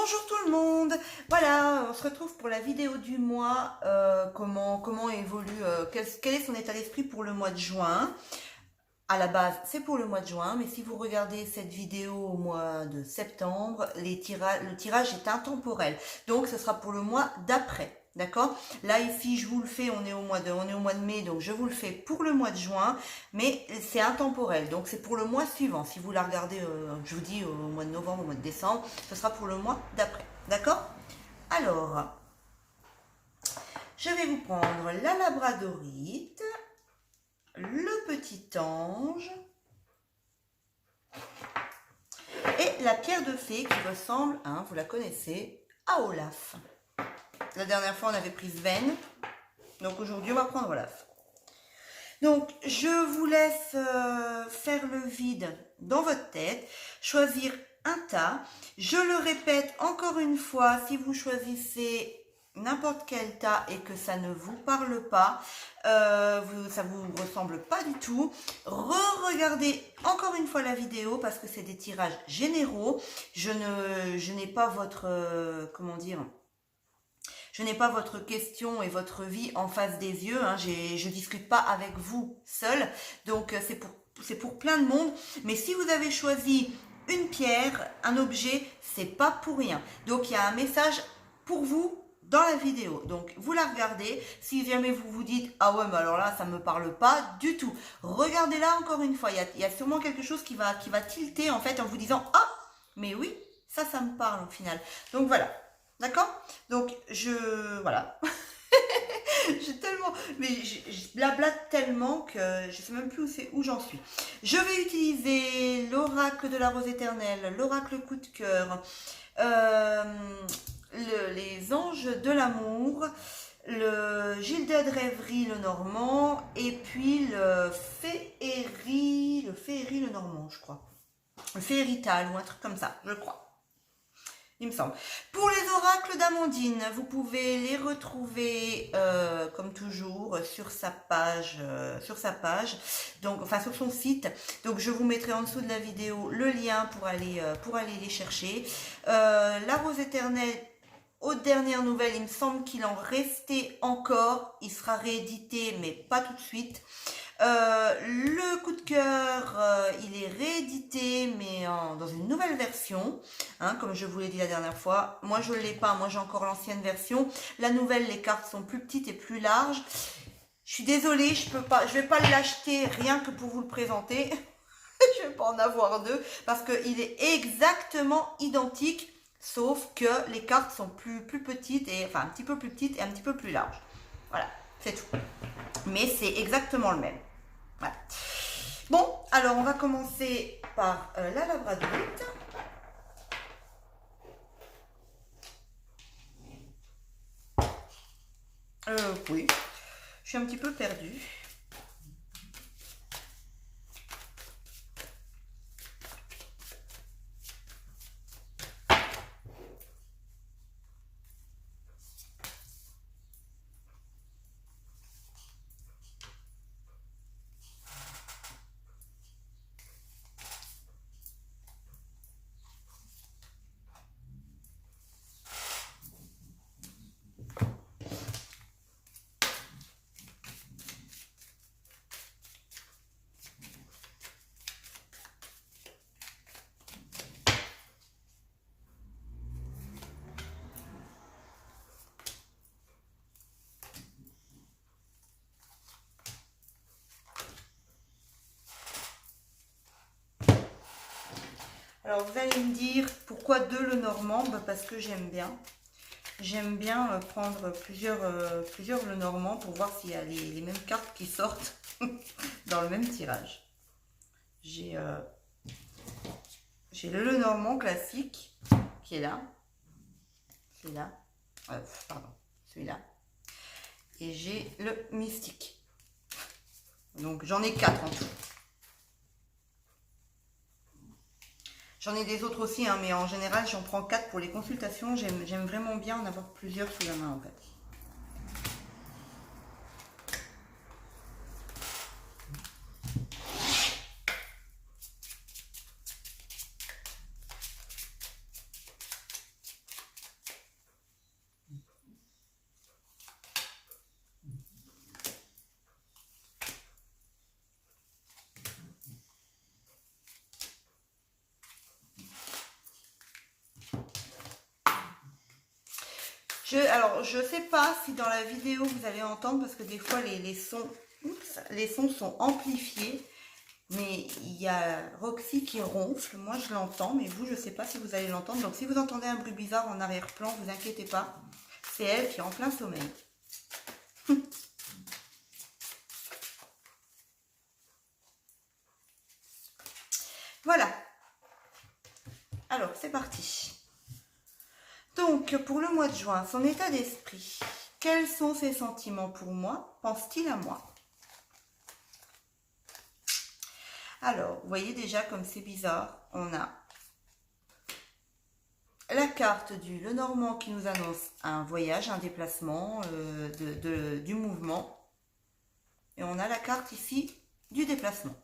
Bonjour tout le monde. Voilà, on se retrouve pour la vidéo du mois. Comment évolue, quel est son état d'esprit pour le mois de juin. À la base, c'est pour le mois de juin, mais si vous regardez cette vidéo au mois de septembre, le tirage est intemporel. Donc, ce sera pour le mois d'après. D'accord? Là, ici, je vous le fais, on est au mois de mai, donc je vous le fais pour le mois de juin, mais c'est intemporel. Donc, c'est pour le mois suivant. Si vous la regardez, je vous dis, au mois de novembre, au mois de décembre, ce sera pour le mois d'après. D'accord? Alors, je vais vous prendre la labradorite, le petit ange, et la pierre de fée qui ressemble, hein, vous la connaissez, à Olaf. La dernière fois, on avait pris Sven. Donc aujourd'hui, on va prendre Olaf. Donc, je vous laisse faire le vide dans votre tête, choisir un tas. Je le répète encore une fois, si vous choisissez n'importe quel tas et que ça ne vous parle pas, ça vous ressemble pas du tout, re-regardez encore une fois la vidéo parce que c'est des tirages généraux. Je n'ai pas votre, comment dire, je n'ai pas votre question et votre vie en face des yeux. Hein. Je discute pas avec vous seul. Donc c'est pour plein de monde. Mais si vous avez choisi une pierre, un objet, c'est pas pour rien. Donc il y a un message pour vous dans la vidéo. Donc vous la regardez. Si jamais vous vous dites ah ouais mais alors là ça me parle pas du tout. Regardez-la encore une fois. Il y a sûrement quelque chose qui va tilter en fait en vous disant ah mais oui ça me parle au final. Donc voilà. D'accord? Donc, voilà. J'ai tellement, mais je blablate tellement que je sais même plus où j'en suis. Je vais utiliser l'oracle de la rose éternelle, l'oracle coup de cœur, les anges de l'amour, le Gilded Rêverie le normand, et puis le féerie le normand, je crois. Le féerital ou un truc comme ça, je crois. Il me semble. Pour les oracles d'Amandine, vous pouvez les retrouver comme toujours sur sa page, donc enfin sur son site. Donc je vous mettrai en dessous de la vidéo le lien pour aller les chercher. La rose éternelle. Aux dernières nouvelles, il me semble qu'il en restait encore. Il sera réédité, mais pas tout de suite. Le coup de cœur, il est réédité, mais dans une nouvelle version, hein, comme je vous l'ai dit la dernière fois. Moi, je ne l'ai pas. Moi, j'ai encore l'ancienne version. La nouvelle, les cartes sont plus petites et plus larges. Je suis désolée, je vais pas l'acheter rien que pour vous le présenter. Je vais pas en avoir deux parce qu'il est exactement identique. Sauf que les cartes sont plus petites, enfin un petit peu plus petites et un petit peu plus larges. Voilà, c'est tout. Mais c'est exactement le même. Voilà. Bon, alors on va commencer par la labradorite. Oui, je suis un petit peu perdue. Alors vous allez me dire pourquoi deux le normand? Parce que j'aime bien. J'aime bien prendre plusieurs le normand pour voir s'il y a les mêmes cartes qui sortent dans le même tirage. J'ai le normand classique qui est là. Celui-là. Pardon, celui-là. Et j'ai le mystique. Donc j'en ai 4 en tout. J'en ai des autres aussi, hein, mais en général, j'en prends 4 pour les consultations. J'aime vraiment bien en avoir plusieurs sous la main, en fait. Alors, je sais pas si dans la vidéo vous allez entendre, parce que des fois les sons sont amplifiés. Mais il y a Roxy qui ronfle, moi je l'entends, mais vous, je sais pas si vous allez l'entendre. Donc si vous entendez un bruit bizarre en arrière-plan, vous inquiétez pas, c'est elle qui est en plein sommeil. Voilà. Alors, c'est parti. Donc, pour le mois de juin, son état d'esprit. Quels sont ses sentiments pour moi? Pense-t-il à moi? Alors, vous voyez déjà comme c'est bizarre, on a la carte du Lenormand qui nous annonce un voyage, un déplacement, du mouvement. Et on a la carte ici du déplacement.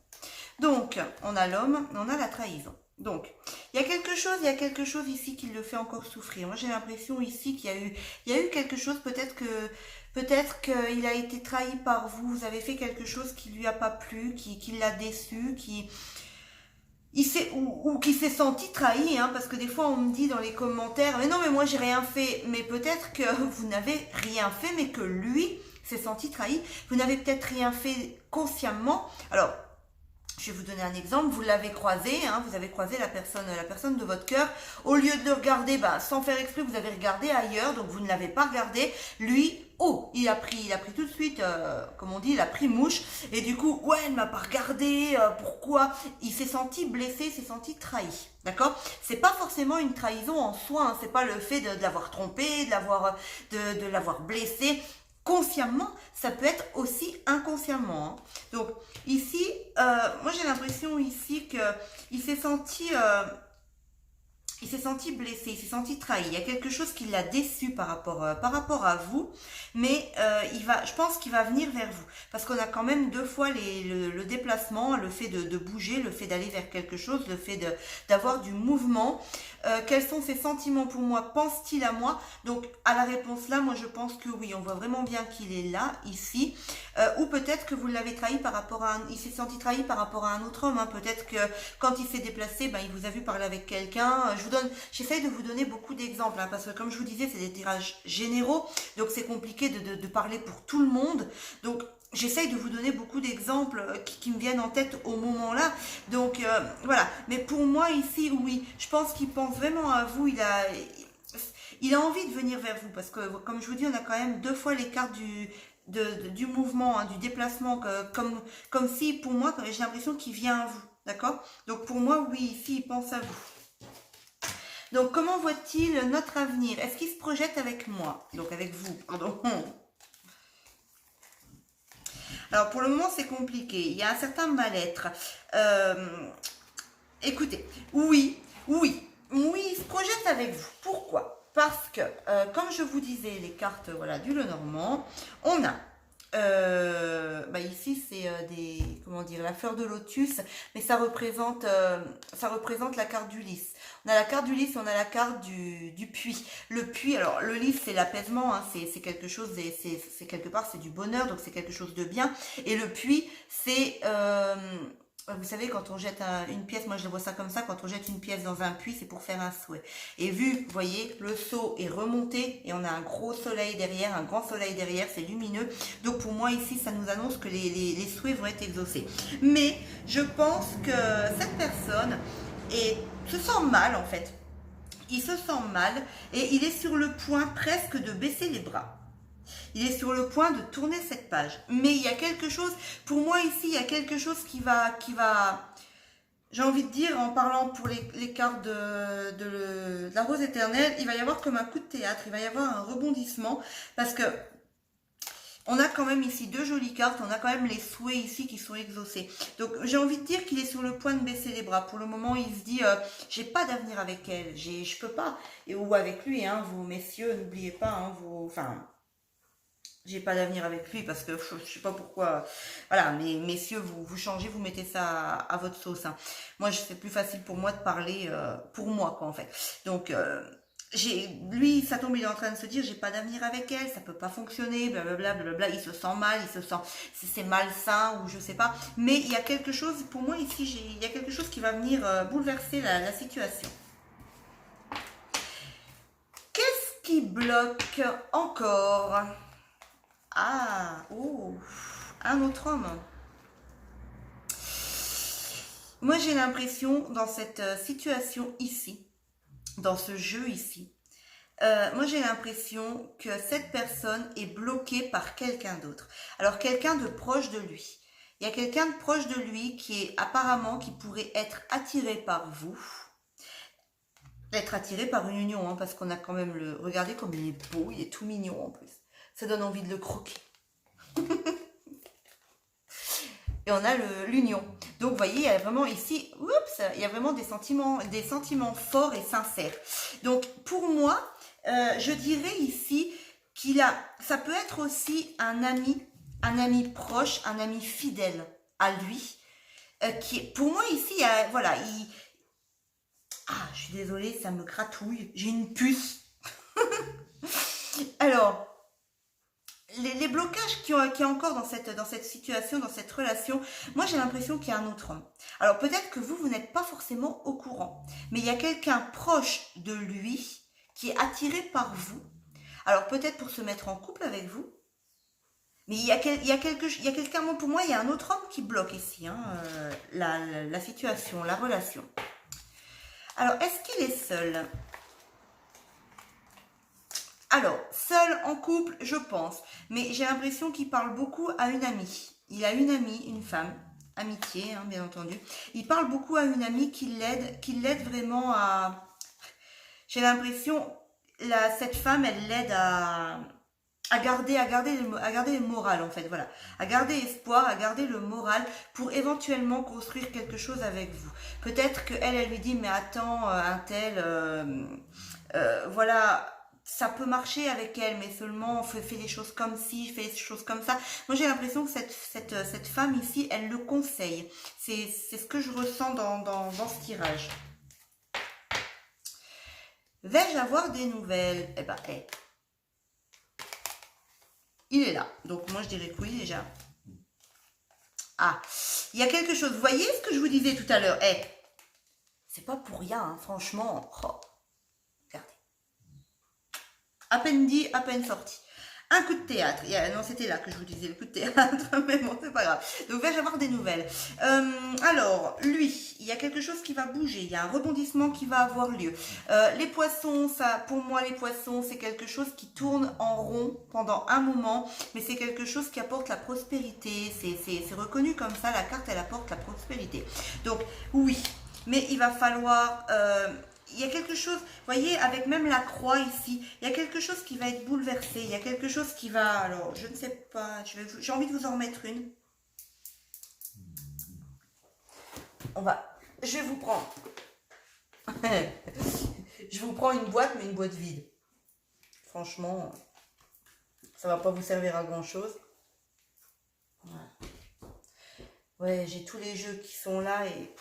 Donc, on a l'homme, on a la trahison. Donc, il y a quelque chose ici qui le fait encore souffrir. Moi, j'ai l'impression ici qu'il y a eu quelque chose, peut-être qu'il a été trahi par vous. Vous avez fait quelque chose qui lui a pas plu, qui l'a déçu, qui s'est senti trahi, hein, parce que des fois on me dit dans les commentaires, mais non, mais moi j'ai rien fait. Mais peut-être que vous n'avez rien fait, mais que lui s'est senti trahi. Vous n'avez peut-être rien fait consciemment. Alors, je vais vous donner un exemple, vous l'avez croisé, hein, vous avez croisé la personne de votre cœur. Au lieu de le regarder, sans faire exprès, vous avez regardé ailleurs, donc vous ne l'avez pas regardé. Lui, il a pris tout de suite, comme on dit, il a pris mouche. Et du coup, ouais, elle m'a pas regardé, pourquoi? Il s'est senti blessé, il s'est senti trahi. D'accord? C'est pas forcément une trahison en soi, hein, c'est pas le fait de l'avoir trompé, de l'avoir blessé. Consciemment, ça peut être aussi inconsciemment. Hein. Donc ici, moi j'ai l'impression ici que il s'est senti blessé, il s'est senti trahi. Il y a quelque chose qui l'a déçu par rapport à vous, mais je pense qu'il va venir vers vous, parce qu'on a quand même deux fois le déplacement, le fait de bouger, le fait d'aller vers quelque chose, le fait d'avoir du mouvement. Quels sont ses sentiments pour moi? Pense-t-il à moi? Donc à la réponse là, moi je pense que oui, on voit vraiment bien qu'il est là, ici. Ou peut-être que vous l'avez trahi par rapport à il s'est senti trahi par rapport à un autre homme. Hein. Peut-être que quand il s'est déplacé, il vous a vu parler avec quelqu'un. J'essaye de vous donner beaucoup d'exemples, hein, parce que comme je vous disais, c'est des tirages généraux, donc c'est compliqué de parler pour tout le monde. Donc j'essaye de vous donner beaucoup d'exemples qui me viennent en tête au moment là. Donc voilà. Mais pour moi ici, oui, je pense qu'il pense vraiment à vous. Il a envie de venir vers vous, parce que comme je vous dis, on a quand même deux fois les cartes du mouvement, hein, du déplacement, comme si pour moi, j'ai l'impression qu'il vient à vous. D'accord? Donc pour moi, oui, ici, il pense à vous. Donc, comment voit-il notre avenir? Est-ce qu'il se projette avec moi? Donc, avec vous, pardon. Alors, pour le moment, c'est compliqué. Il y a un certain mal-être. Écoutez, oui, il se projette avec vous. Pourquoi? Parce que, comme je vous disais, les cartes du Lenormand, on a ici c'est la fleur de lotus, mais ça représente la carte du lys. On a la carte du lys, on a la carte du puits. Le puits, alors le lys c'est l'apaisement, hein, c'est quelque chose, c'est quelque part c'est du bonheur, donc c'est quelque chose de bien. Et le puits c'est vous savez, quand on jette une pièce, moi je vois ça comme ça, quand on jette une pièce dans un puits, c'est pour faire un souhait. Et vu, vous voyez, le seau est remonté et on a un gros soleil derrière, un grand soleil derrière, c'est lumineux. Donc pour moi ici, ça nous annonce que les souhaits vont être exaucés. Mais je pense que cette personne se sent mal en fait. Il se sent mal et il est sur le point presque de baisser les bras. Il est sur le point de tourner cette page. Mais il y a quelque chose, pour moi ici, il y a quelque chose qui va j'ai envie de dire, en parlant pour les cartes de la rose éternelle, il va y avoir comme un coup de théâtre, il va y avoir un rebondissement, parce que on a quand même ici deux jolies cartes, on a quand même les souhaits ici qui sont exaucés. Donc j'ai envie de dire qu'il est sur le point de baisser les bras. Pour le moment, il se dit, j'ai pas d'avenir avec elle, je peux pas, ou avec lui, hein, vous messieurs, n'oubliez pas, hein, j'ai pas d'avenir avec lui parce que je sais pas pourquoi. Voilà, mais messieurs, vous changez, vous mettez ça à votre sauce. Hein. Moi, c'est plus facile pour moi de parler pour moi, quoi, en fait. Donc, lui, ça tombe, il est en train de se dire, j'ai pas d'avenir avec elle, ça peut pas fonctionner, blablabla, blablabla. Il se sent mal, c'est malsain ou je sais pas. Mais il y a quelque chose, pour moi ici, il y a quelque chose qui va venir bouleverser la situation. Qu'est-ce qui bloque bloque encore? Ah, oh, un autre homme. Moi, j'ai l'impression, dans cette situation ici, dans ce jeu ici, moi j'ai l'impression que cette personne est bloquée par quelqu'un d'autre. Alors, quelqu'un de proche de lui. Il y a quelqu'un de proche de lui qui est apparemment, qui pourrait être attiré par vous. Être attiré par une union, hein, parce qu'on a quand même le... Regardez comme il est beau, il est tout mignon en plus. Ça donne envie de le croquer. Et on a l'union. Donc, vous voyez, il y a vraiment ici, oups, il y a vraiment des sentiments forts et sincères. Donc, pour moi, je dirais ici qu'il a, ça peut être aussi un ami proche, un ami fidèle à lui, qui, pour moi ici, il y a, voilà, je suis désolée, ça me gratouille, j'ai une puce. Alors, les blocages qu'il y a encore dans cette situation, dans cette relation, moi j'ai l'impression qu'il y a un autre homme. Alors peut-être que vous n'êtes pas forcément au courant, mais il y a quelqu'un proche de lui qui est attiré par vous. Alors peut-être pour se mettre en couple avec vous, mais il y a quelqu'un, pour moi il y a un autre homme qui bloque ici, hein, la situation, la relation. Alors est-ce qu'il est seul ? Alors, seul en couple, je pense. Mais j'ai l'impression qu'il parle beaucoup à une amie. Il a une amie, une femme, amitié, hein, bien entendu. Il parle beaucoup à une amie qui l'aide vraiment à... J'ai l'impression, cette femme, elle l'aide à garder le moral, en fait, voilà. À garder espoir, à garder le moral pour éventuellement construire quelque chose avec vous. Peut-être qu'elle lui dit, mais attends, un tel, voilà... Ça peut marcher avec elle, mais seulement on fait des choses comme ci, fait des choses comme ça. Moi, j'ai l'impression que cette femme ici, elle le conseille. C'est ce que je ressens dans ce tirage. Vais-je avoir des nouvelles? Eh ben, il est là. Donc, moi, je dirais que oui, déjà. Ah, il y a quelque chose. Vous voyez ce que je vous disais tout à l'heure? C'est pas pour rien, hein, franchement. Oh. À peine dit, à peine sorti. Un coup de théâtre. Non, c'était là que je vous disais, le coup de théâtre, mais bon, c'est pas grave. Donc, vais-je avoir des nouvelles? Alors, lui, il y a quelque chose qui va bouger. Il y a un rebondissement qui va avoir lieu. Les poissons, ça, pour moi, les poissons, c'est quelque chose qui tourne en rond pendant un moment, mais c'est quelque chose qui apporte la prospérité. C'est reconnu comme ça, la carte, elle apporte la prospérité. Donc, oui, mais il va falloir... il y a quelque chose, vous voyez, avec même la croix ici, il y a quelque chose qui va être bouleversé, il y a quelque chose qui va, alors, je ne sais pas, j'ai envie de vous en remettre une. Je vais vous prendre, je vous prends une boîte, mais une boîte vide. Franchement, ça va pas vous servir à grand chose. Voilà. Ouais, j'ai tous les jeux qui sont là et...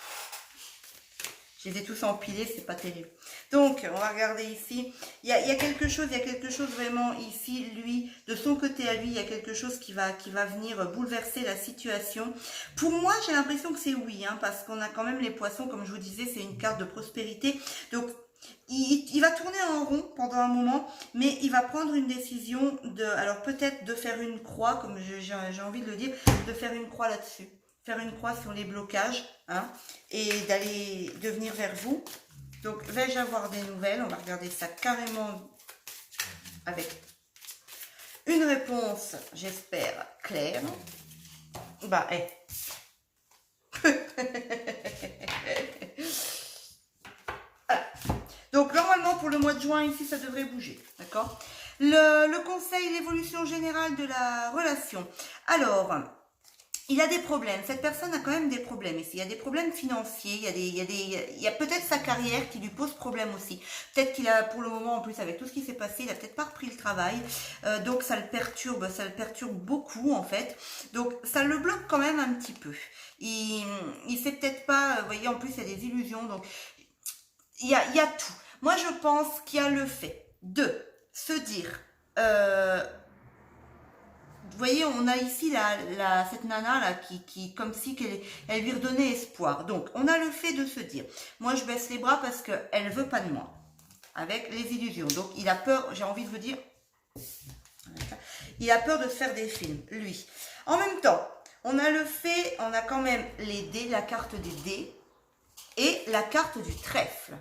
Je les ai tous empilés, c'est pas terrible. Donc, on va regarder ici. Il y a quelque chose vraiment ici, lui, de son côté à lui, il y a quelque chose qui va venir bouleverser la situation. Pour moi, j'ai l'impression que c'est oui, hein, parce qu'on a quand même les poissons, comme je vous disais, c'est une carte de prospérité. Donc, il va tourner en rond pendant un moment, mais il va prendre une décision alors peut-être de faire une croix, comme j'ai envie de le dire, de faire une croix là-dessus. Faire une croix sur les blocages, hein, et de venir vers vous. Donc, vais-je avoir des nouvelles? On va regarder ça carrément avec une réponse, j'espère, claire. Bah, voilà. Donc, normalement, pour le mois de juin, ici, ça devrait bouger, d'accord? Le conseil, l'évolution générale de la relation. Alors... il a des problèmes, cette personne a quand même des problèmes ici, il y a des problèmes financiers, il y a peut-être sa carrière qui lui pose problème aussi. Peut-être qu'il a, pour le moment, en plus, avec tout ce qui s'est passé, il a peut-être pas repris le travail, donc ça le perturbe beaucoup, en fait. Donc, ça le bloque quand même un petit peu. Il sait peut-être pas, vous voyez, en plus, il y a des illusions, donc il y a tout. Moi, je pense qu'il y a le fait de se dire... vous voyez, on a ici cette nana là qui comme si elle lui redonnait espoir. Donc, on a le fait de se dire, moi je baisse les bras parce qu'elle veut pas de moi. avec les illusions. Donc, il a peur, j'ai envie de vous dire, il a peur de se faire des films, lui. En même temps, on a quand même les dés, la carte des dés et la carte du trèfle.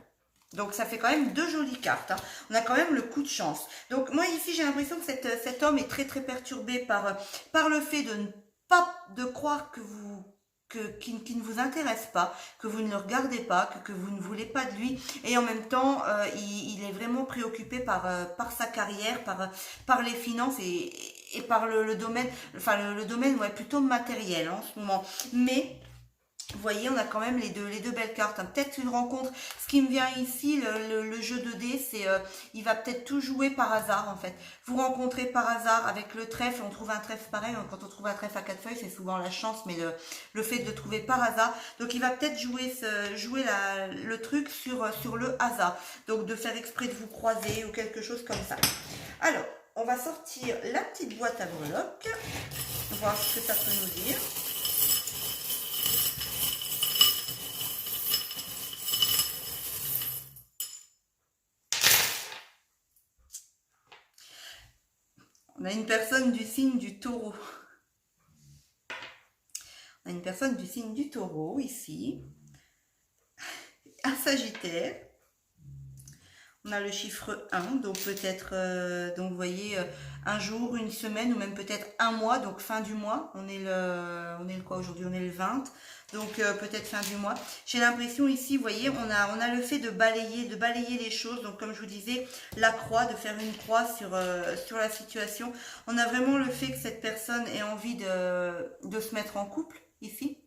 Donc, ça fait quand même deux jolies cartes. Hein. On a quand même le coup de chance. Donc, moi, ici, j'ai l'impression que cet homme est très, très perturbé par le fait de croire qu'il ne vous intéresse pas, que vous ne le regardez pas, que vous ne voulez pas de lui. Et en même temps, il est vraiment préoccupé par sa carrière, par les finances et par le domaine, enfin, le domaine ouais, plutôt matériel hein, en ce moment. Mais... vous voyez, on a quand même les deux belles cartes. Hein. Peut-être une rencontre. Ce qui me vient ici, le jeu de dés, c'est il va peut-être tout jouer par hasard en fait. Vous rencontrez par hasard avec le trèfle. On trouve un trèfle pareil. Quand on trouve un trèfle à 4 feuilles, c'est souvent la chance, mais le fait de le trouver par hasard. Donc il va peut-être jouer le truc sur le hasard. Donc de faire exprès de vous croiser ou quelque chose comme ça. Alors, on va sortir la petite boîte à breloques. Voir ce que ça peut nous dire. On a une personne du signe du taureau. On a une personne du signe du taureau ici. Un sagittaire. On a le chiffre 1, donc peut-être, donc vous voyez, un jour, une semaine ou même peut-être un mois, donc fin du mois. On est le quoi aujourd'hui? On est le 20, donc peut-être fin du mois. J'ai l'impression ici, vous voyez, on a le fait de balayer les choses. Donc comme je vous disais, la croix, de faire une croix sur la situation. On a vraiment le fait que cette personne ait envie de se mettre en couple ici.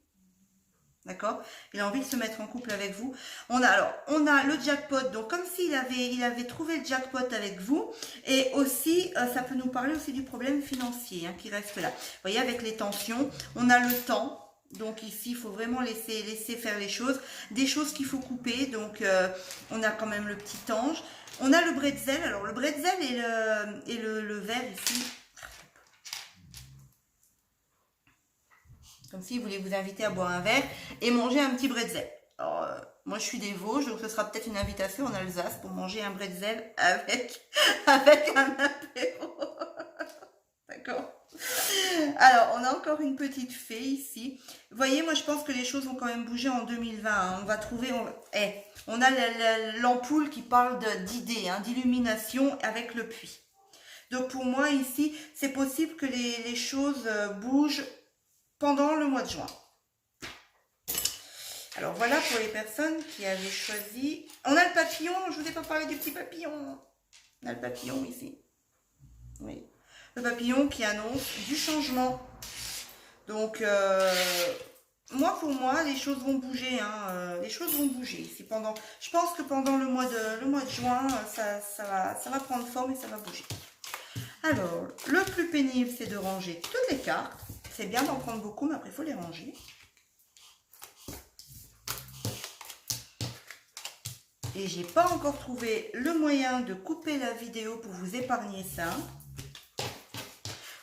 D'accord? Il a envie de se mettre en couple avec vous. On a le jackpot. Donc, comme s'il avait trouvé le jackpot avec vous. Et aussi, ça peut nous parler aussi du problème financier hein, qui reste là. Vous voyez, avec les tensions, on a le temps. Donc ici, il faut vraiment laisser faire les choses. Des choses qu'il faut couper. Donc, on a quand même le petit ange. On a le bretzel. Alors, le bretzel et le verre ici. Comme s'il voulait vous inviter à boire un verre et manger un petit bretzel. Alors, moi, je suis des Vosges, donc ce sera peut-être une invitation en Alsace pour manger un bretzel avec un apéro. D'accord? Alors, on a encore une petite fée ici. Vous voyez, moi, je pense que les choses vont quand même bouger en 2020. Hein. On va trouver... on a l'ampoule qui parle d'idées, hein, d'illumination avec le puits. Donc, pour moi, ici, c'est possible que les choses bougent pendant le mois de juin. Alors voilà pour les personnes qui avaient choisi. On a le papillon, je ne vous ai pas parlé du petit papillon. On a le papillon ici. Oui. Le papillon qui annonce du changement. Donc, pour moi, les choses vont bouger. Hein, les choses vont bouger. Ici, je pense que pendant le mois de juin, ça va prendre forme et ça va bouger. Alors, le plus pénible, c'est de ranger toutes les cartes. C'est bien d'en prendre beaucoup, mais après, il faut les ranger. Et j'ai pas encore trouvé le moyen de couper la vidéo pour vous épargner ça.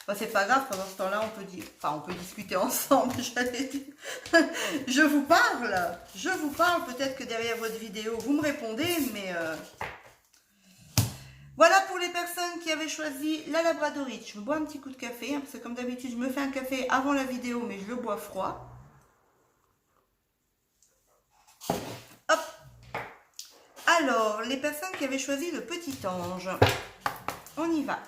Bon, c'est pas grave, pendant ce temps-là, on peut discuter ensemble, j'allais dire. Je vous parle, peut-être que derrière votre vidéo, vous me répondez, mais... Voilà pour les personnes qui avaient choisi la labradorite. Je me bois un petit coup de café, hein, parce que comme d'habitude, je me fais un café avant la vidéo, mais je le bois froid. Hop. Alors, les personnes qui avaient choisi le petit ange, on y va.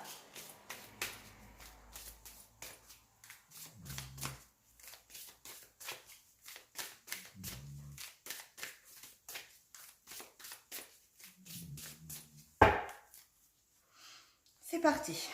C'est parti.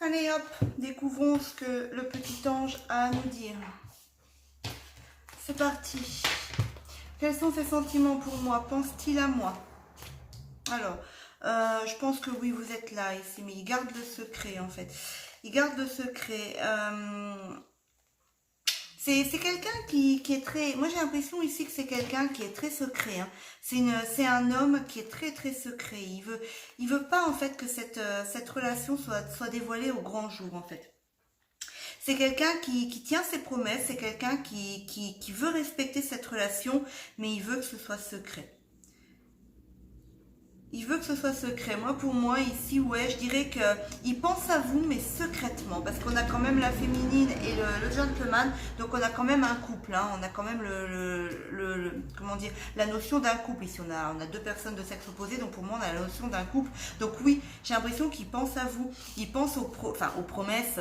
Allez hop, découvrons ce que le petit ange a à nous dire. C'est parti. Quels sont ses sentiments pour moi? Pense-t-il à moi? Alors, je pense que oui, vous êtes là ici, mais il garde le secret en fait. Il garde le secret. C'est quelqu'un qui est très... Moi j'ai l'impression ici que c'est quelqu'un qui est très secret. Hein. C'est un homme qui est très très secret. Il veut pas en fait que cette relation soit dévoilée au grand jour en fait. C'est quelqu'un qui tient ses promesses, c'est quelqu'un qui veut respecter cette relation, mais il veut que ce soit secret. Il veut que ce soit secret. Moi, pour moi, ici, ouais, je dirais qu'il pense à vous, mais secrètement. Parce qu'on a quand même la féminine et le gentleman. Donc, on a quand même un couple. Hein, on a quand même comment dire, la notion d'un couple. Ici, on a deux personnes de sexe opposé. Donc, pour moi, on a la notion d'un couple. Donc, oui, j'ai l'impression qu'il pense à vous. Il pense aux promesses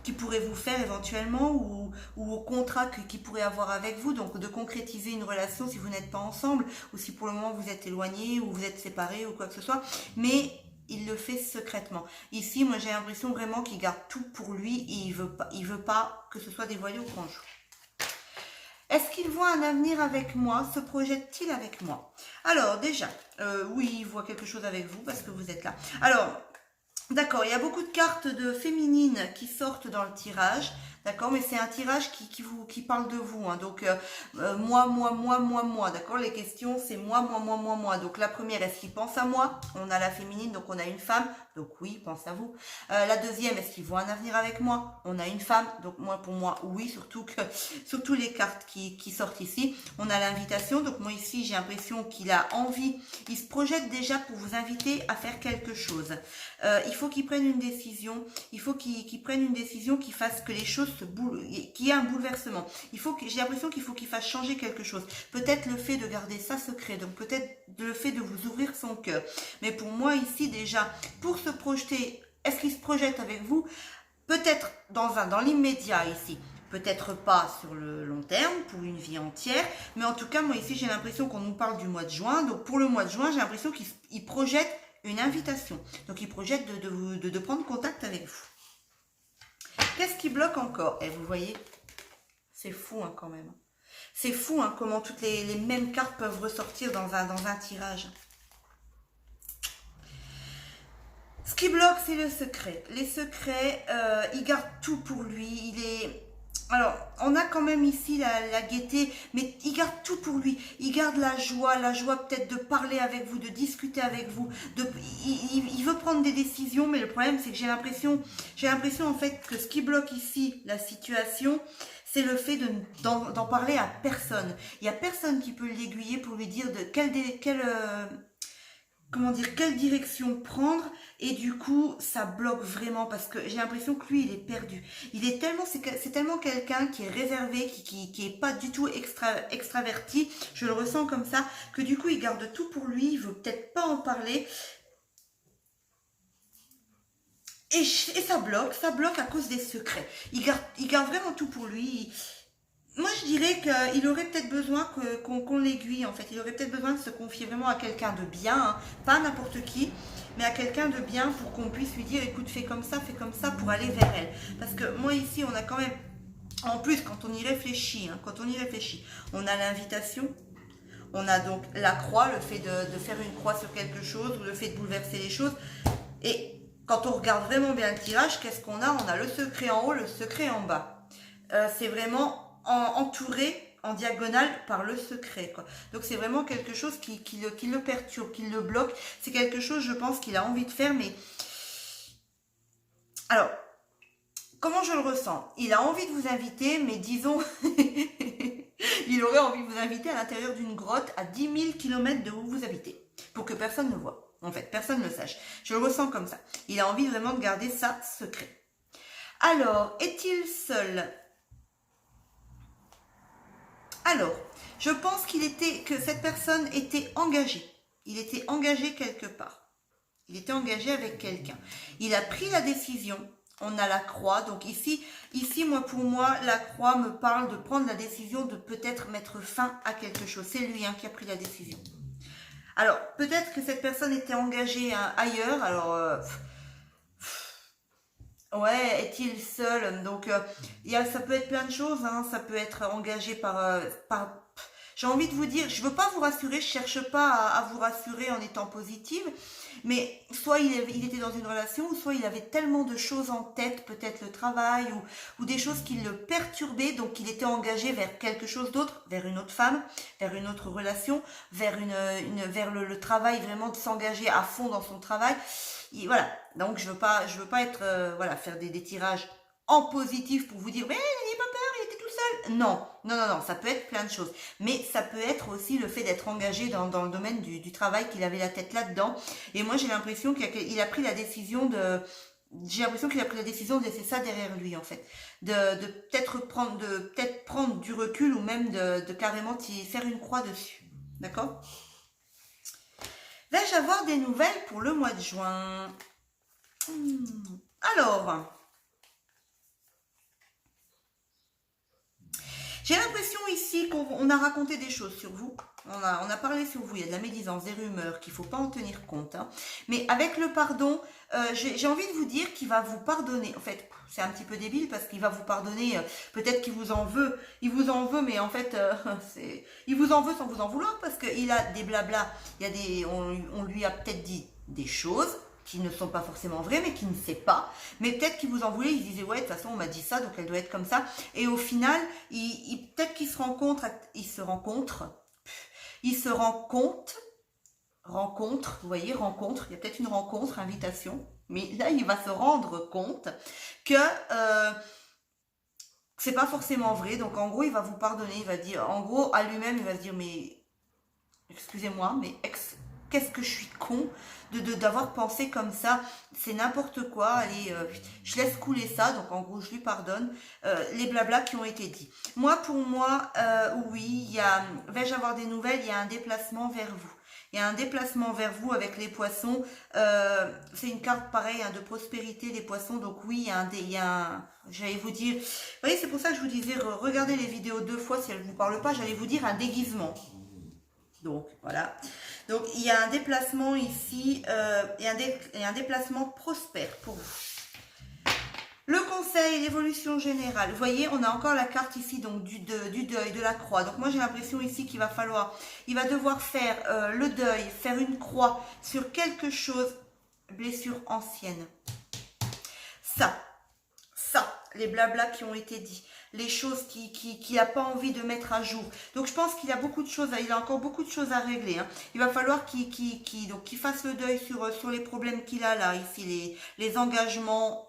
qu'il pourrait vous faire éventuellement ou au contrat qu'il pourrait avoir avec vous. Donc, de concrétiser une relation si vous n'êtes pas ensemble ou si pour le moment vous êtes éloignés ou vous êtes séparés ou quoi que ce soit, mais il le fait secrètement. Ici, moi j'ai l'impression vraiment qu'il garde tout pour lui et il veut pas que ce soit dévoilé au grand jour. Est-ce qu'il voit un avenir avec moi? Se projette-t-il avec moi? Alors déjà, oui, il voit quelque chose avec vous parce que vous êtes là. Alors, d'accord, il y a beaucoup de cartes de féminines qui sortent dans le tirage. D'accord, mais c'est un tirage qui parle de vous. Hein. Donc, moi. D'accord, les questions, c'est moi. Donc, la première, est-ce qu'il pense à moi? On a la féminine, donc on a une femme. Donc, oui, il pense à vous. La deuxième, est-ce qu'il voit un avenir avec moi? On a une femme. Donc, moi, pour moi, oui, surtout les cartes qui sortent ici. On a l'invitation. Donc, moi, ici, j'ai l'impression qu'il a envie. Il se projette déjà pour vous inviter à faire quelque chose. Il faut qu'il prenne une décision. Il faut qu'il prenne une décision qui fasse que les choses qu'il y ait un bouleversement. J'ai l'impression qu'il faut qu'il fasse changer quelque chose. Peut-être le fait de garder ça secret, donc peut-être le fait de vous ouvrir son cœur. Mais pour moi ici déjà, pour se projeter, est-ce qu'il se projette avec vous? Peut-être dans l'immédiat ici. Peut-être pas sur le long terme, pour une vie entière, mais en tout cas, moi ici, j'ai l'impression qu'on nous parle du mois de juin. Donc pour le mois de juin, j'ai l'impression qu'il projette une invitation. Donc il projette de prendre contact avec vous. Qu'est-ce qui bloque encore? Et vous voyez, c'est fou hein, quand même. C'est fou hein, comment toutes les mêmes cartes peuvent ressortir dans un tirage. Ce qui bloque, c'est le secret. Les secrets, il garde tout pour lui. Alors, on a quand même ici la gaieté, mais il garde tout pour lui. Il garde la joie peut-être de parler avec vous, de discuter avec vous. Il veut prendre des décisions, mais le problème, c'est que j'ai l'impression en fait que ce qui bloque ici la situation, c'est le fait d'en parler à personne. Il n'y a personne qui peut l'aiguiller pour lui dire de quelle direction prendre, et du coup ça bloque vraiment parce que j'ai l'impression que lui il est perdu. C'est tellement quelqu'un qui est réservé, qui est pas du tout extraverti, je le ressens comme ça, que du coup il garde tout pour lui, il veut peut-être pas en parler. Et ça bloque à cause des secrets. Il garde vraiment tout pour lui. Moi, je dirais qu'il aurait peut-être besoin qu'on l'aiguille, en fait. Il aurait peut-être besoin de se confier vraiment à quelqu'un de bien, hein. Pas n'importe qui, mais à quelqu'un de bien pour qu'on puisse lui dire, écoute, fais comme ça, pour aller vers elle. Parce que moi, ici, on a quand même, en plus, quand on y réfléchit, on a l'invitation, on a donc la croix, le fait de faire une croix sur quelque chose, ou le fait de bouleverser les choses. Et quand on regarde vraiment bien le tirage, qu'est-ce qu'on a? On a le secret en haut, le secret en bas. C'est vraiment entouré en diagonale par le secret, quoi. Donc c'est vraiment quelque chose qui le perturbe, qui le bloque. C'est quelque chose, je pense, qu'il a envie de faire, mais alors comment je le ressens? Il a envie de vous inviter, mais disons il aurait envie de vous inviter à l'intérieur d'une grotte à 10 000 km de où vous habitez, pour que personne ne voit, en fait, personne ne le sache. Je le ressens comme ça. Il a envie vraiment de garder ça secret. Alors, est-il seul? Alors, je pense que cette personne était engagée. Il était engagé quelque part. Il était engagé avec quelqu'un. Il a pris la décision. On a la croix. Donc ici, pour moi, la croix me parle de prendre la décision de peut-être mettre fin à quelque chose. C'est lui qui a pris la décision. Alors, peut-être que cette personne était engagée ailleurs. Alors, Ouais, est-il seul? Donc, ça peut être plein de choses, hein. Ça peut être engagé j'ai envie de vous dire, je veux pas vous rassurer, je cherche pas à vous rassurer en étant positive, mais soit il était dans une relation, ou soit il avait tellement de choses en tête, peut-être le travail, ou des choses qui le perturbaient, donc il était engagé vers quelque chose d'autre, vers une autre femme, vers une autre relation, vers le travail, vraiment de s'engager à fond dans son travail. Voilà, donc je veux pas être, voilà, faire des tirages en positif pour vous dire, mais n'ayez pas peur, il était tout seul. Non, non, non, non, ça peut être plein de choses. Mais ça peut être aussi le fait d'être engagé dans le domaine du travail, qu'il avait la tête là-dedans. Et moi, j'ai l'impression qu'il a pris la décision j'ai l'impression qu'il a pris la décision de laisser ça derrière lui, en fait. De peut-être prendre du recul, ou même de carrément faire une croix dessus. D'accord? Vais-je avoir des nouvelles pour le mois de juin? Alors, j'ai l'impression ici qu'on a raconté des choses sur vous. On a parlé sur vous, il y a de la médisance, des rumeurs qu'il ne faut pas en tenir compte, hein. Mais avec le pardon, j'ai envie de vous dire qu'il va vous pardonner. En fait, c'est un petit peu débile parce qu'il va vous pardonner. Peut-être qu'il vous en veut. Il vous en veut, mais en fait, il vous en veut sans vous en vouloir, parce qu'il a des blablas. On lui a peut-être dit des choses qui ne sont pas forcément vraies, mais qui ne sait pas. Mais peut-être qu'il vous en voulait, il disait, ouais, de toute façon, on m'a dit ça, donc elle doit être comme ça. Et au final, peut-être qu'il se rencontre, vous voyez, rencontre, il y a peut-être une rencontre, invitation, mais là, il va se rendre compte que c'est pas forcément vrai. Donc, en gros, il va vous pardonner, il va dire, en gros, à lui-même, il va se dire, mais excusez-moi, mais qu'est-ce que je suis con d'avoir pensé comme ça, c'est n'importe quoi, allez, je laisse couler ça, donc en gros je lui pardonne les blablas qui ont été dit. Pour moi, oui, vais-je avoir des nouvelles, il y a un déplacement vers vous. Il y a un déplacement vers vous avec les poissons, c'est une carte pareille, hein, de prospérité, les poissons, donc oui, j'allais vous dire, vous voyez, c'est pour ça que je vous disais, regardez les vidéos 2 fois si elles ne vous parlent pas, j'allais vous dire un déguisement. Donc voilà. Donc il y a un déplacement ici et un déplacement prospère pour vous. Le conseil, l'évolution générale. Vous voyez, on a encore la carte ici donc du deuil, de la croix. Donc moi j'ai l'impression ici il va devoir faire le deuil, faire une croix sur quelque chose, blessure ancienne. Les blablas qui ont été dits, les choses qu'il n'a pas envie de mettre à jour. Donc je pense qu'il a encore beaucoup de choses à régler, hein. Il va falloir qu'il fasse le deuil sur les problèmes qu'il a là, ici, les engagements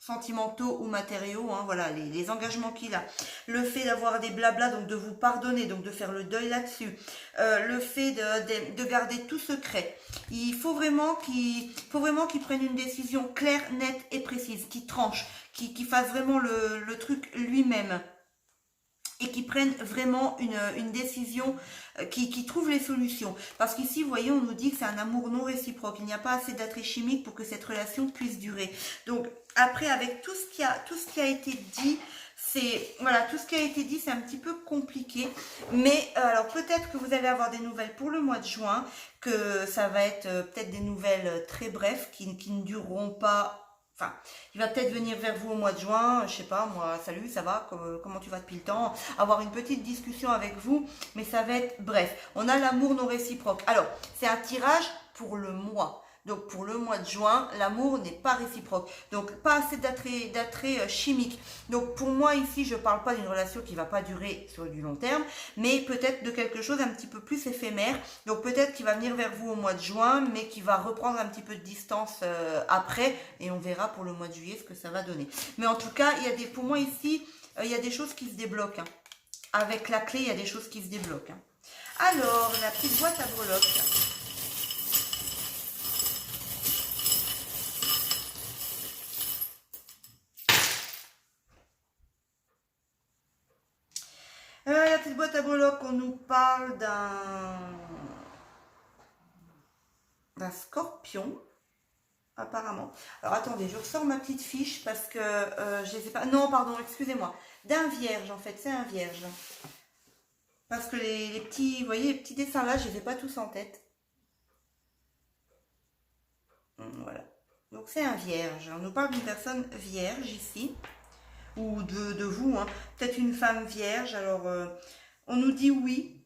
sentimentaux ou matériaux, hein, voilà, les engagements qu'il a. Le fait d'avoir des blablas, donc de vous pardonner, donc de faire le deuil là-dessus. Le fait de garder tout secret. Il faut vraiment qu'il prenne une décision claire, nette et précise, qui tranche, qui fasse vraiment le truc lui-même. Et qui prenne vraiment une décision, qui trouve les solutions. Parce qu'ici, vous voyez, on nous dit que c'est un amour non réciproque. Il n'y a pas assez d'attrait chimique pour que cette relation puisse durer. Donc, après, avec tout ce qui a été dit, tout ce qui a été dit, c'est un petit peu compliqué. Mais, alors, peut-être que vous allez avoir des nouvelles pour le mois de juin, que ça va être peut-être des nouvelles très brèves, qui ne dureront pas. Enfin, il va peut-être venir vers vous au mois de juin, je sais pas, moi, salut, ça va, comment tu vas depuis le temps, avoir une petite discussion avec vous, mais ça va être bref. On a l'amour non réciproque. Alors, c'est un tirage pour le mois. Donc, pour le mois de juin, l'amour n'est pas réciproque. Donc, pas assez d'attrait chimique. Donc, pour moi, ici, je ne parle pas d'une relation qui ne va pas durer sur du long terme, mais peut-être de quelque chose un petit peu plus éphémère. Donc, peut-être qu'il va venir vers vous au mois de juin, mais qui va reprendre un petit peu de distance après, et on verra pour le mois de juillet ce que ça va donner. Mais en tout cas, pour moi, ici, il y a des choses qui se débloquent, hein. Avec la clé, il y a des choses qui se débloquent, hein. Alors, la petite boîte à breloques. La petite boîte à breloques, on nous parle d'un scorpion, apparemment. Alors attendez, je ressors ma petite fiche parce que je ne les ai pas. Non, pardon, excusez-moi. D'un vierge, en fait, c'est un vierge. Parce que les petits, vous voyez, les petits dessins là, je ne les ai pas tous en tête. Voilà. Donc c'est un vierge. On nous parle d'une personne vierge ici, ou de vous, hein. Peut-être une femme vierge. Alors, on nous dit oui,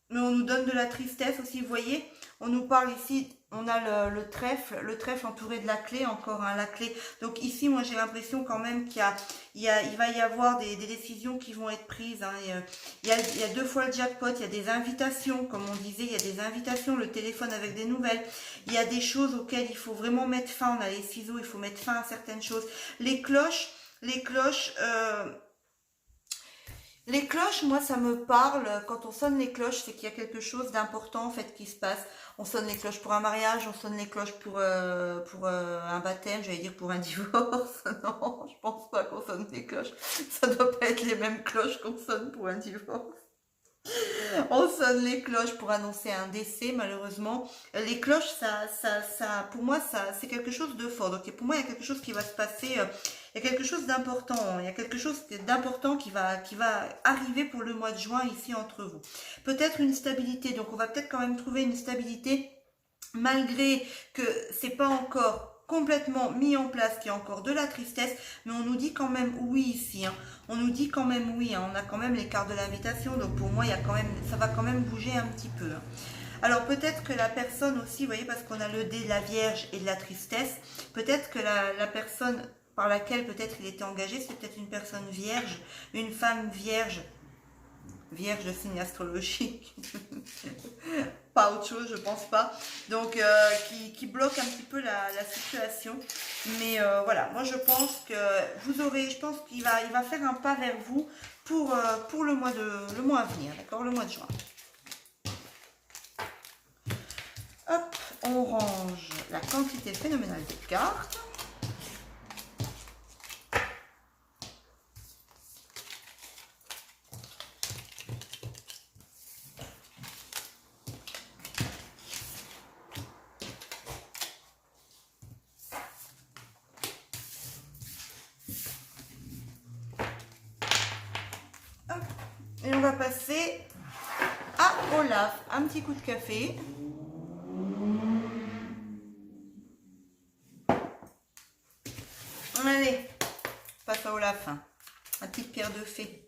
mais on nous donne de la tristesse aussi, vous voyez. On nous parle ici, on a le trèfle entouré de la clé, encore hein, la clé. Donc ici, moi j'ai l'impression quand même il va y avoir des décisions qui vont être prises. Hein. Il y a 2 fois le jackpot, il y a des invitations, comme on disait, il y a des invitations, le téléphone avec des nouvelles. Il y a des choses auxquelles il faut vraiment mettre fin. On a les ciseaux, il faut mettre fin à certaines choses. Les cloches, les cloches... Les cloches, moi, ça me parle. Quand on sonne les cloches, c'est qu'il y a quelque chose d'important en fait qui se passe. On sonne les cloches pour un mariage, on sonne les cloches pour un baptême, j'allais dire pour un divorce. Non, je pense pas qu'on sonne les cloches. Ça doit pas être les mêmes cloches qu'on sonne pour un divorce. On sonne les cloches pour annoncer un décès, malheureusement. Les cloches, pour moi, c'est quelque chose de fort. Donc, pour moi, il y a quelque chose qui va se passer. Il y a quelque chose d'important. Il y a quelque chose d'important qui va arriver pour le mois de juin ici entre vous. Peut-être une stabilité. Donc, on va peut-être quand même trouver une stabilité malgré que c'est pas encore complètement mis en place, qu'il y a encore de la tristesse, mais on nous dit quand même oui ici. Hein. On nous dit quand même oui. Hein. On a quand même les cartes de l'invitation, donc pour moi, il y a quand même, ça va quand même bouger un petit peu. Hein. Alors peut-être que la personne aussi, vous voyez, parce qu'on a le dé de la Vierge et de la tristesse, peut-être que la personne par laquelle peut-être il était engagé, c'est peut-être une personne vierge, une femme vierge, vierge de signe astrologique. Pas autre chose, je pense pas. Donc, qui bloque un petit peu la situation. Mais voilà, moi je pense que vous aurez, je pense qu'il va faire un pas vers vous pour le mois à venir, d'accord, le mois de juin. Hop, on range la quantité phénoménale de cartes. Et on va passer à Olaf. Un petit coup de café. Allez, passe à Olaf. La petite pierre de fée.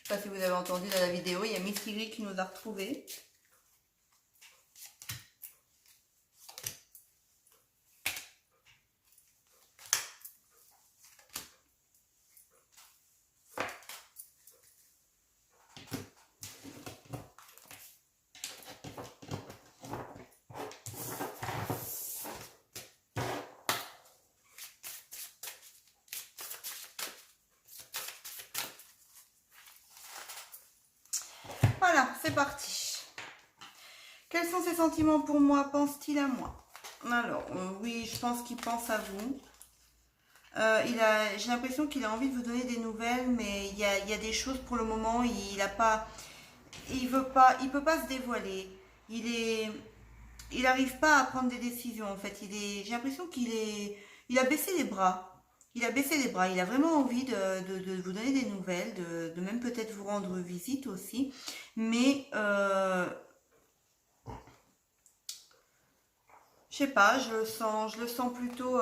Je ne sais pas si vous avez entendu dans la vidéo, il y a Miss Lily qui nous a retrouvés. Voilà, c'est parti. Quels sont ses sentiments pour moi? Pense-t-il à moi? Alors, oui, je pense qu'il pense à vous. J'ai l'impression qu'il a envie de vous donner des nouvelles, mais il y a des choses pour le moment, il peut pas se dévoiler. Il n'arrive pas à prendre des décisions en fait. J'ai l'impression il a baissé les bras. Il a baissé les bras. Il a vraiment envie de vous donner des nouvelles, de même peut-être vous rendre visite aussi. Mais je sais pas, je le sens plutôt.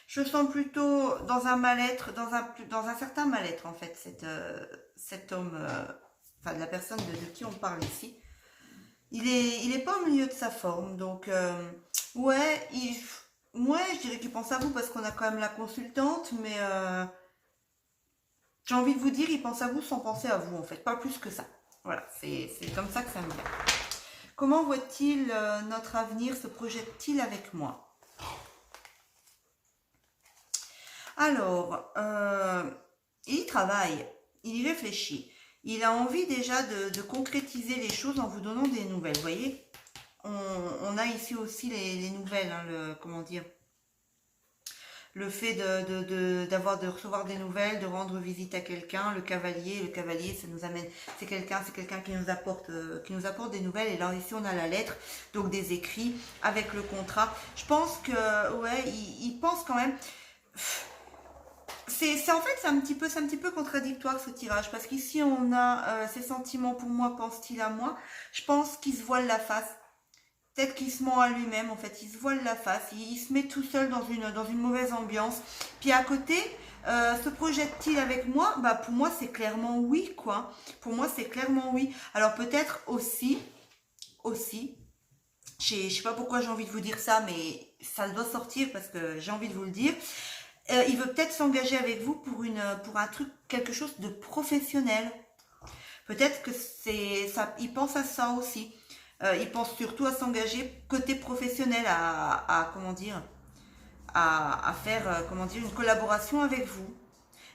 Je sens plutôt dans un mal-être, dans un certain mal-être en fait, cet homme, enfin de la personne de qui on parle ici. Il est pas au milieu de sa forme, donc ouais, ouais, je dirais qu'il pense à vous parce qu'on a quand même la consultante, mais j'ai envie de vous dire, il pense à vous sans penser à vous en fait, pas plus que ça. Voilà, c'est comme ça que ça me vient. Comment voit-il notre avenir, se projette-t-il avec moi? Alors, il y travaille, il y réfléchit. Il a envie déjà de concrétiser les choses en vous donnant des nouvelles. Vous voyez, on a ici aussi les nouvelles, hein, comment dire, le fait de recevoir des nouvelles, de rendre visite à quelqu'un, le cavalier, ça nous amène, c'est quelqu'un qui nous apporte des nouvelles. Et là ici on a la lettre, donc des écrits avec le contrat. Je pense que ouais, il pense quand même. En fait, c'est un petit peu contradictoire ce tirage, parce qu'ici on a ses sentiments pour moi, pense-t-il à moi. Je pense qu'il se voile la face. Peut-être qu'il se ment à lui-même, en fait, il se voile la face, il se met tout seul dans une mauvaise ambiance. Puis à côté, se projette-t-il avec moi? Bah pour moi c'est clairement oui, quoi. Pour moi c'est clairement oui. Alors peut-être aussi, je sais pas pourquoi j'ai envie de vous dire ça, mais ça doit sortir parce que j'ai envie de vous le dire. Il veut peut-être s'engager avec vous pour un truc, quelque chose de professionnel. Peut-être que c'est ça, il pense à ça aussi. Il pense surtout à s'engager côté professionnel, comment dire, à faire comment dire une collaboration avec vous.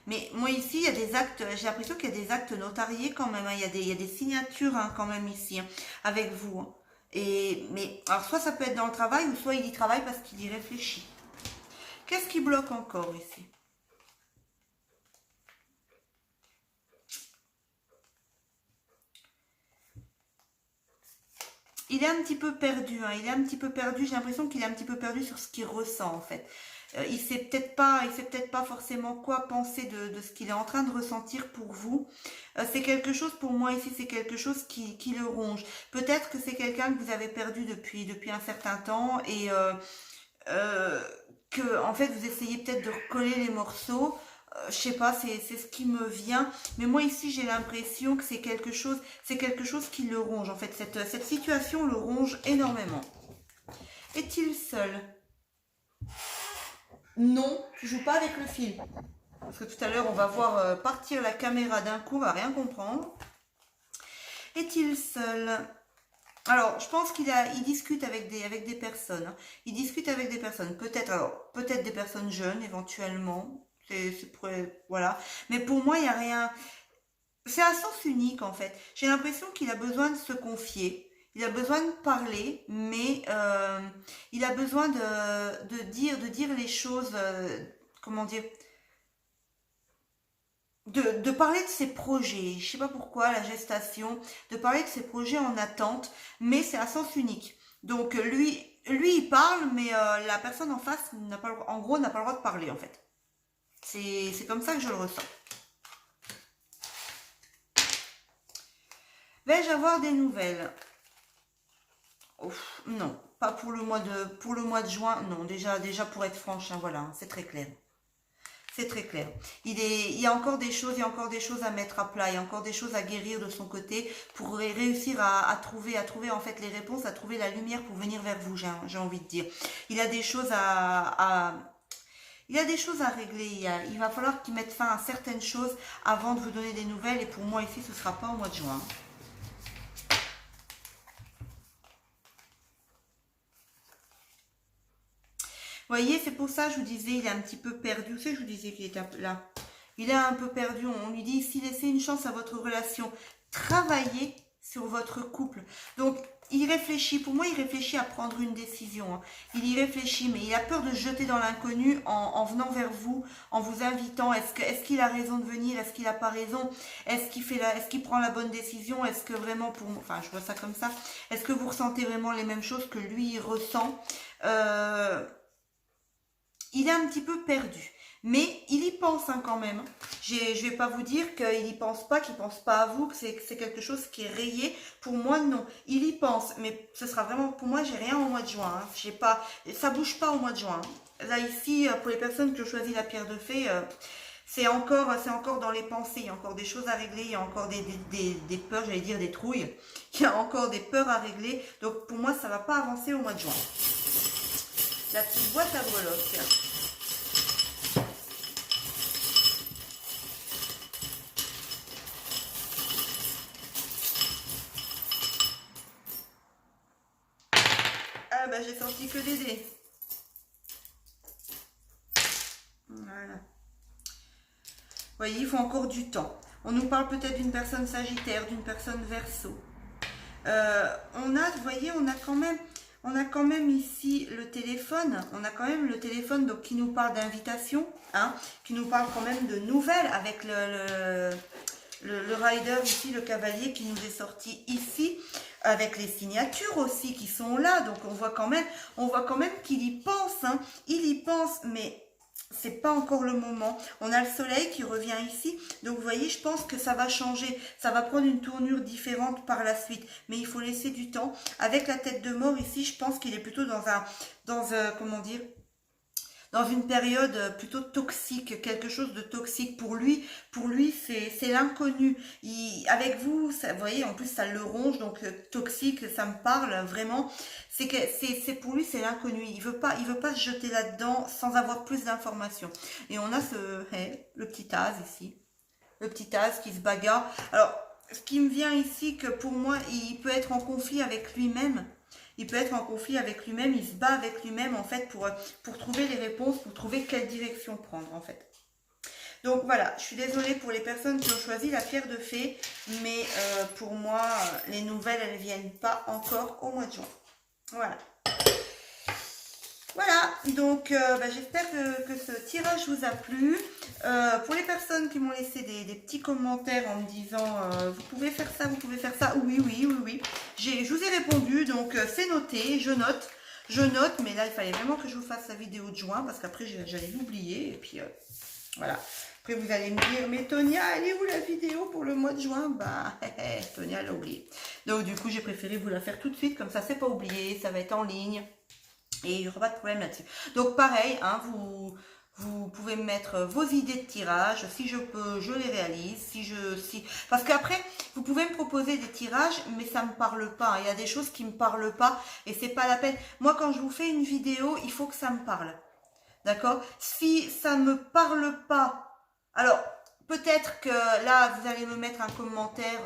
Mais moi ici, il y a des actes, j'ai l'impression qu'il y a des actes notariés quand même, hein, il y a des signatures hein, quand même ici hein, avec vous. Hein. Mais alors soit ça peut être dans le travail ou soit il y travaille parce qu'il y réfléchit. Qu'est-ce qui bloque encore ici? Il est un petit peu perdu, hein, il est un petit peu perdu, j'ai l'impression qu'il est un petit peu perdu sur ce qu'il ressent en fait. Il sait peut-être pas forcément quoi penser de ce qu'il est en train de ressentir pour vous. C'est quelque chose, pour moi ici, c'est quelque chose qui le ronge. Peut-être que c'est quelqu'un que vous avez perdu depuis un certain temps et euh, que en fait vous essayez peut-être de recoller les morceaux. Je sais pas, c'est ce qui me vient. Mais moi ici j'ai l'impression que c'est quelque chose qui le ronge. En fait, cette situation le ronge énormément. Est-il seul? Non, tu joues pas avec le fil. Parce que tout à l'heure on va voir partir la caméra d'un coup, on va rien comprendre. Est-il seul? Alors, je pense il discute avec des personnes. Hein. Il discute avec des personnes. Peut-être des personnes jeunes, éventuellement. Voilà. Mais pour moi, il n'y a rien. C'est un sens unique, en fait. J'ai l'impression qu'il a besoin de se confier. Il a besoin de parler, mais il a besoin de dire les choses. Comment dire? De parler de ses projets, je sais pas pourquoi, la gestation, de parler de ses projets en attente, mais c'est à sens unique. Donc lui il parle, mais la personne en face n'a pas, en gros, n'a pas le droit de parler en fait. C'est comme ça que je le ressens. Vais-je avoir des nouvelles? Ouf, non, pas pour le mois de juin, non. Déjà pour être franche, hein, voilà, hein, c'est très clair. C'est très clair. Il y a encore des choses, il y a encore des choses à mettre à plat, il y a encore des choses à guérir de son côté pour réussir à trouver en fait les réponses, à trouver la lumière pour venir vers vous, j'ai envie de dire. Il a des choses il a des choses à régler. Il va falloir qu'il mette fin à certaines choses avant de vous donner des nouvelles. Et pour moi ici, ce ne sera pas au mois de juin. Vous voyez, c'est pour ça que je vous disais, il est un petit peu perdu. Vous savez, je vous disais qu'il était là. Il est un peu perdu. On lui dit ici, laissez une chance à votre relation. Travaillez sur votre couple. Donc, il réfléchit. Pour moi, il réfléchit à prendre une décision. Hein. Il y réfléchit, mais il a peur de se jeter dans l'inconnu en venant vers vous, en vous invitant. Est-ce qu'il a raison de venir? Est-ce qu'il n'a pas raison? Est-ce qu'il prend la bonne décision? Est-ce que vraiment enfin, je vois ça comme ça. Est-ce que vous ressentez vraiment les mêmes choses que lui, il ressent? Il est un petit peu perdu. mais il y pense hein, quand même. Je vais pas vous dire qu'il y pense pas, qu'il pense pas à vous, que c'est quelque chose qui est rayé. Pour moi, non. Il y pense, mais ce sera vraiment, pour moi, j'ai rien au mois de juin. Hein. J'ai pas, ça bouge pas au mois de juin. Hein. Là, ici, pour les personnes qui ont choisi la pierre de fée, c'est encore dans les pensées. Il y a encore des choses à régler, il y a encore des peurs, j'allais dire des trouilles. Il y a encore des peurs à régler. Donc, pour moi, ça va pas avancer au mois de juin. La petite boîte à breloques. Ah bah j'ai sorti que des dés. Voilà. Vous voyez, il faut encore du temps. On nous parle peut-être d'une personne Sagittaire, d'une personne Verseau. Vous voyez, on a quand même ici le téléphone. On a quand même le téléphone donc, qui nous parle d'invitation, hein, qui nous parle quand même de nouvelles avec le rider ici, le cavalier qui nous est sorti ici, avec les signatures aussi qui sont là. Donc on voit quand même qu'il y pense. Hein. Il y pense, mais c'est pas encore le moment. On a le soleil qui revient ici. Donc vous voyez, je pense que ça va changer. Ça va prendre une tournure différente par la suite. Mais il faut laisser du temps. Avec la tête de mort ici, je pense qu'il est plutôt dans un comment dire, dans une période plutôt toxique, quelque chose de toxique pour lui. Pour lui, c'est l'inconnu. Avec vous, ça, vous voyez, en plus ça le ronge, donc toxique, ça me parle vraiment. C'est pour lui, c'est l'inconnu. Il veut pas se jeter là-dedans sans avoir plus d'informations. Et on a le petit as ici, le petit as qui se bagarre. Alors, ce qui me vient ici, que pour moi, il peut être en conflit avec lui-même. Il peut être en conflit avec lui-même, il se bat avec lui-même en fait pour trouver les réponses, pour trouver quelle direction prendre en fait. Donc voilà, je suis désolée pour les personnes qui ont choisi la pierre de fée, mais pour moi, les nouvelles, elles ne viennent pas encore au mois de juin. Voilà. Voilà, donc j'espère que ce tirage vous a plu. Pour les personnes qui m'ont laissé des petits commentaires en me disant vous pouvez faire ça, vous pouvez faire ça, oui. Je vous ai répondu, donc c'est noté, je note, mais là il fallait vraiment que je vous fasse la vidéo de juin parce qu'après j'allais l'oublier et puis voilà. Après vous allez me dire, mais Tonia, elle est où la vidéo pour le mois de juin? Bah, Tonia l'a oublié. Donc du coup j'ai préféré vous la faire tout de suite, comme ça c'est pas oublié, ça va être en ligne. Et il n'y aura pas de problème là-dessus. Donc pareil, hein, vous pouvez me mettre vos idées de tirage. Si je peux, je les réalise. Parce qu'après, vous pouvez me proposer des tirages, mais ça ne me parle pas. Il y a des choses qui ne me parlent pas et c'est pas la peine. Moi, quand je vous fais une vidéo, il faut que ça me parle. D'accord? Si ça ne me parle pas, alors peut-être que là, vous allez me mettre un commentaire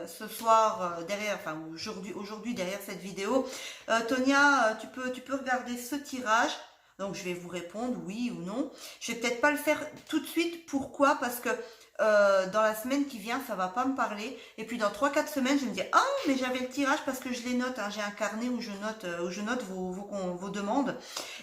ce soir derrière, enfin aujourd'hui derrière cette vidéo. Tonia, tu peux regarder ce tirage. Donc, je vais vous répondre oui ou non. Je vais peut-être pas le faire tout de suite. Pourquoi? Parce que dans la semaine qui vient, ça va pas me parler. Et puis, dans 3-4 semaines, je vais me dire, ah, mais j'avais le tirage parce que je les note. Hein. J'ai un carnet où je note vos demandes.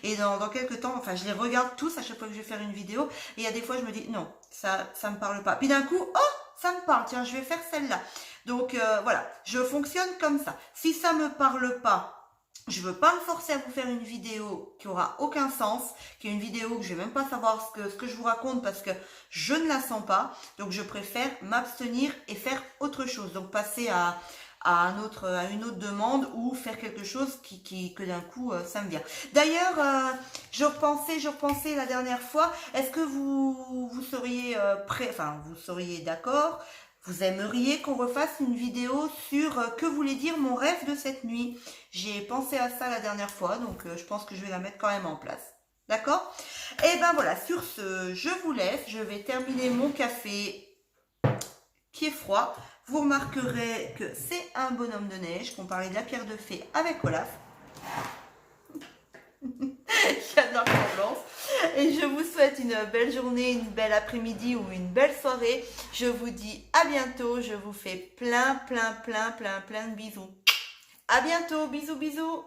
Et dans quelques temps, enfin, je les regarde tous à chaque fois que je vais faire une vidéo. Et il y a des fois, je me dis, non, ça me parle pas. Puis d'un coup, oh, ça me parle. Tiens, je vais faire celle-là. Donc, voilà, je fonctionne comme ça. Si ça me parle pas, je ne veux pas me forcer à vous faire une vidéo qui aura aucun sens, qui est une vidéo que je ne vais même pas savoir ce que je vous raconte parce que je ne la sens pas. Donc, je préfère m'abstenir et faire autre chose. Donc, passer à une autre demande ou faire quelque chose que d'un coup, ça me vient. D'ailleurs, je repensais la dernière fois, est-ce que vous seriez prêt, enfin, vous seriez d'accord? Vous aimeriez qu'on refasse une vidéo sur que voulait dire mon rêve de cette nuit? J'ai pensé à ça la dernière fois, donc je pense que je vais la mettre quand même en place. D'accord? Et ben voilà, sur ce, je vous laisse. Je vais terminer mon café qui est froid. Vous remarquerez que c'est un bonhomme de neige, qu'on parlait de la pierre de fée avec Olaf. J'adore l'ambiance. Et je vous souhaite une belle journée, une belle après-midi ou une belle soirée. Je vous dis à bientôt. Je vous fais plein de bisous. À bientôt. Bisous.